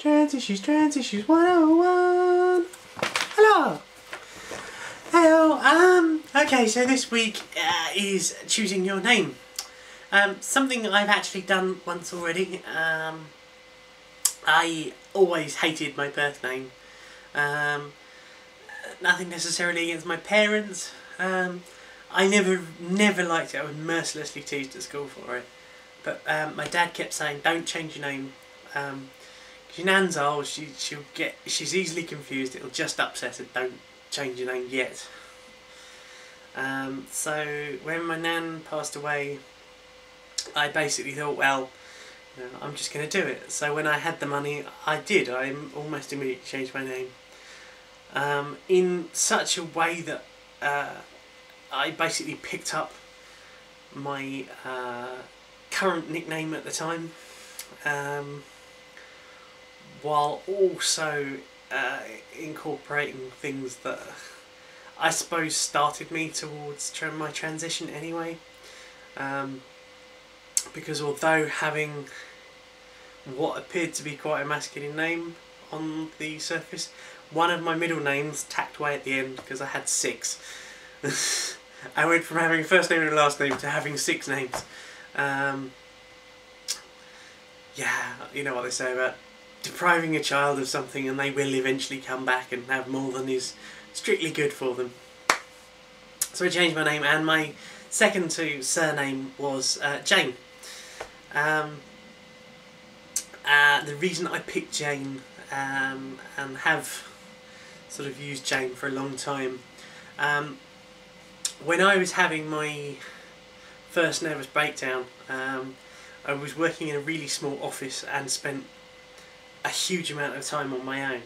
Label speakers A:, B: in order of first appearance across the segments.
A: Trans issues 101. Hello. Hello. Okay, so this week is choosing your name. Something I've actually done once already. I always hated my birth name. Nothing necessarily against my parents. I never liked it. I was mercilessly teased at school for it. But my dad kept saying, "Don't change your name. Your nan's old. She's easily confused. It'll just upset her. Don't change your name yet." So when my nan passed away, I basically thought, well, you know, I'm just going to do it. So when I had the money, I did. I almost immediately changed my name in such a way that I basically picked up my current nickname at the time, while also incorporating things that I suppose started me towards my transition anyway. Because although having what appeared to be quite a masculine name on the surface, one of my middle names tacked away at the end because I had 6. I went from having a first name and a last name to having 6 names. Yeah, you know what they say about depriving a child of something and they will eventually come back and have more than is strictly good for them. So I changed my name, and my second to surname was Jane. The reason I picked Jane and have sort of used Jane for a long time, when I was having my first nervous breakdown, I was working in a really small office and spent a huge amount of time on my own.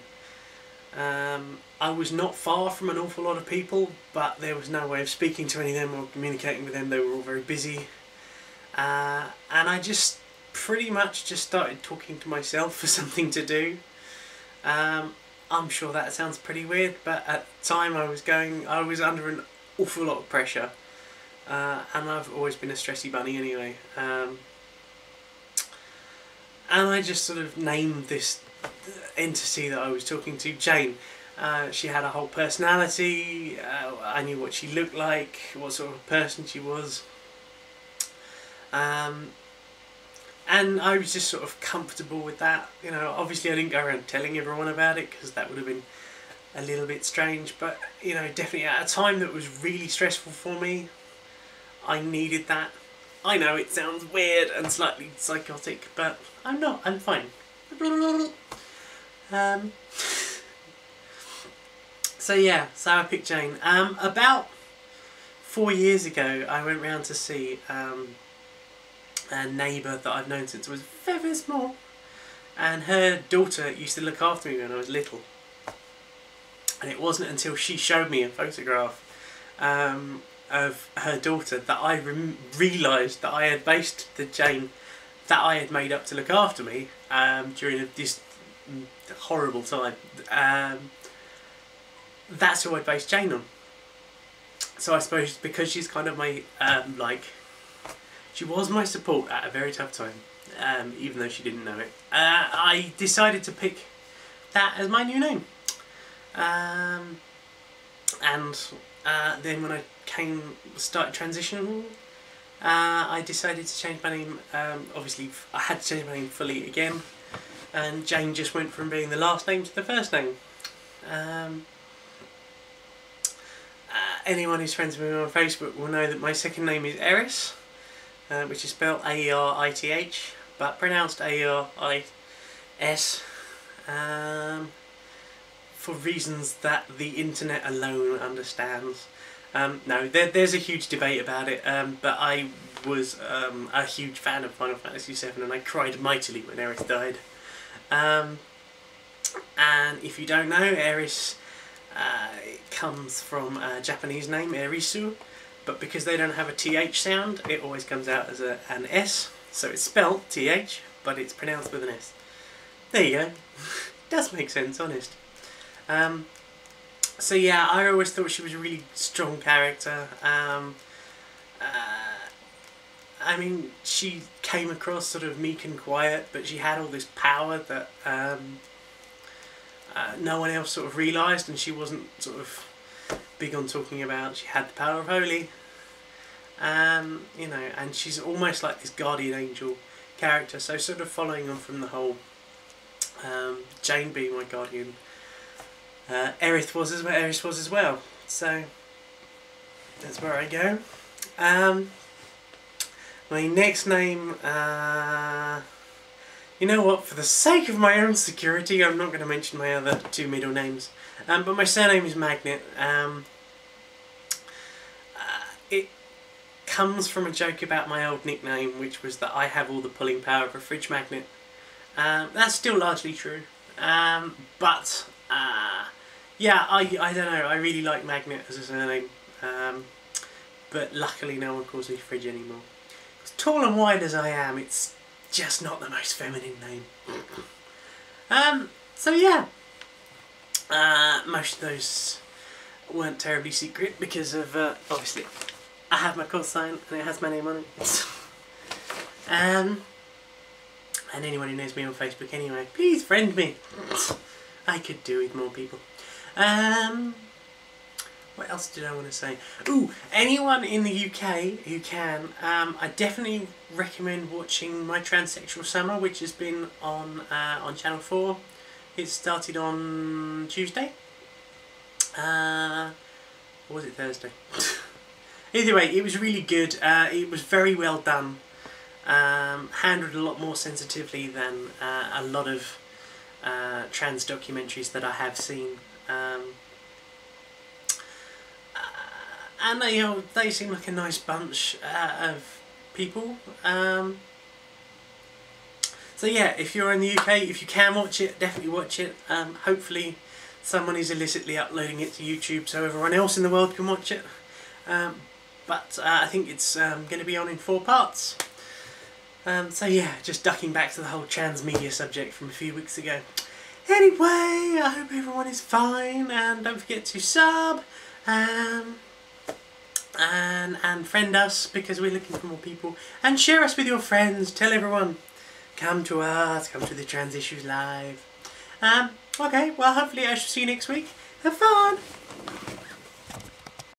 A: I was not far from an awful lot of people, but there was no way of speaking to any of them or communicating with them. They were all very busy. And I just pretty much just started talking to myself for something to do. I'm sure that sounds pretty weird, but at the time I was under an awful lot of pressure. And I've always been a stressy bunny anyway. And I just sort of named this entity that I was talking to Jane. She had a whole personality. I knew what she looked like, what sort of person she was. And I was just sort of comfortable with that. You know, obviously I didn't go around telling everyone about it because that would have been a little bit strange, but you know, definitely at a time that was really stressful for me, I needed that. I know it sounds weird and slightly psychotic, but I'm not, I'm fine. So yeah, so I picked Jane. About 4 years ago I went round to see a neighbour that I've known since I was very small, and her daughter used to look after me when I was little. And it wasn't until she showed me a photograph of her daughter that I realised that I had based the Jane that I had made up to look after me during this horrible time. That's who I based Jane on. So I suppose because she's kind of my she was my support at a very tough time, even though she didn't know it. I decided to pick that as my new name. And then when I started transitioning, I decided to change my name. Obviously I had to change my name fully again, and Jane just went from being the last name to the first name. Anyone who's friends with me on Facebook will know that my second name is Aerith, which is spelled A-E-R-I-T-H, but pronounced A-E-R-I-S, for reasons that the internet alone understands. No, there's a huge debate about it, but I was a huge fan of Final Fantasy VII, and I cried mightily when Aerith died. And if you don't know, Aerith comes from a Japanese name, Erisu, but because they don't have a TH sound, it always comes out as an S, so it's spelled TH, but it's pronounced with an S. There you go. Does make sense, honest. So yeah, I always thought she was a really strong character. I mean, she came across sort of meek and quiet, but she had all this power that no one else sort of realised, and she wasn't sort of big on talking about. She had the power of holy, you know, and she's almost like this guardian angel character. So sort of following on from the whole Jane being my guardian, Aerith was as well. So that's where I go. My next name, you know what, for the sake of my own security, I'm not going to mention my other two middle names. But my surname is Magnet. It comes from a joke about my old nickname, which was that I have all the pulling power of a fridge magnet. That's still largely true. But yeah, I don't know, I really like Magnet as a surname. But luckily no one calls me Fridge anymore. As tall and wide as I am, it's just not the most feminine name. So yeah, most of those weren't terribly secret because of, obviously, I have my call sign and it has my name on it. And anyone who knows me on Facebook anyway, please friend me. I could do with more people. What else did I want to say? Ooh, anyone in the UK who can, I definitely recommend watching My Transsexual Summer, which has been on Channel 4. It started on Tuesday. Or was it Thursday? Either way, it was really good. It was very well done. Handled a lot more sensitively than a lot of trans documentaries that I have seen. And you know, they seem like a nice bunch of people. So yeah, if you're in the UK, if you can watch it, definitely watch it. Hopefully someone is illicitly uploading it to YouTube so everyone else in the world can watch it. But I think it's going to be on in 4 parts. So yeah, just ducking back to the whole trans media subject from a few weeks ago. Anyway, I hope everyone is fine, and don't forget to sub, and friend us because we're looking for more people, and share us with your friends. Tell everyone, come to us, come to the Trans Issues Live. Okay, well hopefully I shall see you next week. Have fun!